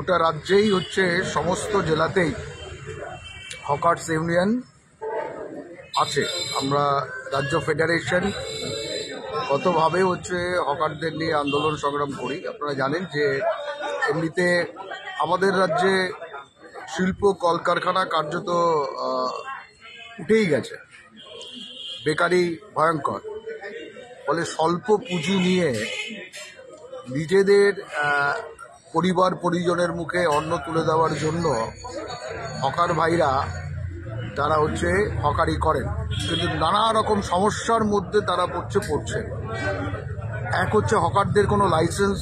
গোটা রাজ্যেই হচ্ছে সমস্ত জেলাতেই হকার্স ইউনিয়ন আছে। আমরা রাজ্য ফেডারেশন কতভাবে হচ্ছে হকারদের নিয়ে আন্দোলন সংগ্রাম করি। আপনারা জানেন যে এমনিতে আমাদের রাজ্যে শিল্প কলকারখানা কার্যত উঠেই গেছে, বেকারি ভয়ঙ্কর। ফলে স্বল্প পুঁজি নিয়ে নিজেদের পরিবার পরিজনের মুখে অন্ন তুলে দেওয়ার জন্য হকার ভাইরা তারা হচ্ছে হকারি করেন, কিন্তু নানা রকম সমস্যার মধ্যে তারা পড়ছে। এক হচ্ছে হকারদের কোনো লাইসেন্স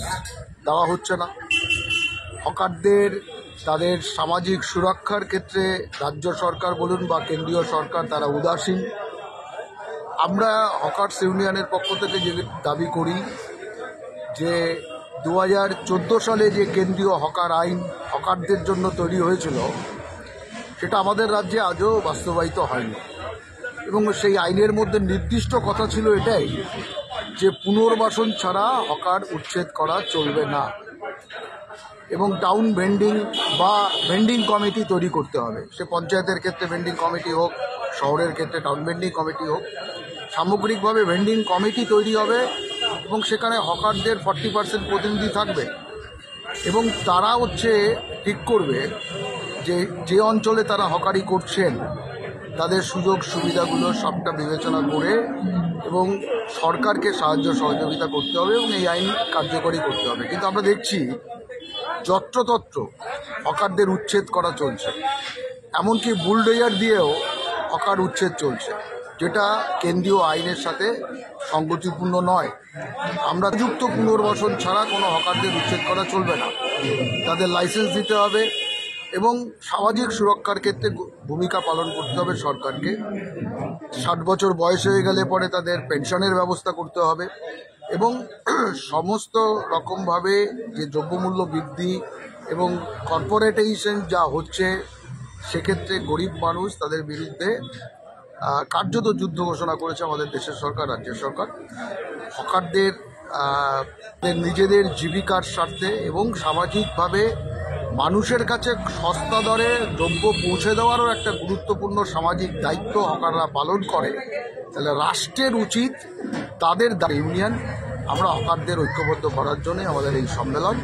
দেওয়া হচ্ছে না, হকারদের তাদের সামাজিক সুরক্ষার ক্ষেত্রে রাজ্য সরকার বলুন বা কেন্দ্রীয় সরকার তারা উদাসীন। আমরা হকার্স ইউনিয়নের পক্ষ থেকে যে দাবি করি যে 2014 সালে যে কেন্দ্রীয় হকার আইন হকারদের জন্য তৈরি হয়েছিল সেটা আমাদের রাজ্যে আজও বাস্তবায়িত হয়নি, এবং সেই আইনের মধ্যে নির্দিষ্ট কথা ছিল এটাই যে পুনর্বাসন ছাড়া হকার উচ্ছেদ করা চলবে না, এবং টাউন ভেন্ডিং বা ভেন্ডিং কমিটি তৈরি করতে হবে। সে পঞ্চায়েতের ক্ষেত্রে ভেন্ডিং কমিটি হোক, শহরের ক্ষেত্রে টাউন ভেন্ডিং কমিটি হোক, সামগ্রিকভাবে ভেন্ডিং কমিটি তৈরি হবে এবং সেখানে হকারদের 40% প্রতিনিধি থাকবে, এবং তারা হচ্ছে ঠিক করবে যে অঞ্চলে তারা হকারি করছেন তাদের সুযোগ সুবিধাগুলো সবটা বিবেচনা করে এবং সরকারকে সাহায্য সহযোগিতা করতে হবে এবং এই আইন কার্যকরী করতে হবে। কিন্তু আমরা দেখছি যত্রতত্র হকারদের উচ্ছেদ করা চলছে, এমনকি বুলডোজার দিয়েও হকার উচ্ছেদ চলছে, যেটা কেন্দ্রীয় আইনের সাথে সঙ্গতিপূর্ণ নয়। আমরা যুক্ত পুনর্বাসন ছাড়া কোনো হকারদের উচ্ছেদ করা চলবে না, তাদের লাইসেন্স দিতে হবে এবং সামাজিক সুরক্ষার ক্ষেত্রে ভূমিকা পালন করতে হবে সরকারকে। 60 বছর বয়স হয়ে গেলে পরে তাদের পেনশনের ব্যবস্থা করতে হবে, এবং সমস্ত রকমভাবে যে দ্রব্যমূল্য বৃদ্ধি এবং কর্পোরেটাইজেশন যা হচ্ছে সেক্ষেত্রে গরিব মানুষ তাদের বিরুদ্ধে কার্যত যুদ্ধ ঘোষণা করেছে আমাদের দেশের সরকার, রাজ্যের সরকার। হকারদের নিজেদের জীবিকার স্বার্থে এবং সামাজিকভাবে মানুষের কাছে সস্তা দরে দ্রব্য পৌঁছে দেওয়ারও একটা গুরুত্বপূর্ণ সামাজিক দায়িত্ব হকাররা পালন করে। তাহলে রাষ্ট্রের উচিত তাদের ইউনিয়ন আমরা হকারদের ঐক্যবদ্ধ করার জন্য আমাদের এই সম্মেলন,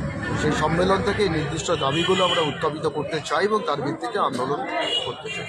সেই সম্মেলন থেকে নির্দিষ্ট দাবিগুলো আমরা উত্থাপিত করতে চাই এবং তার ভিত্তিতে আন্দোলন করতে চাই।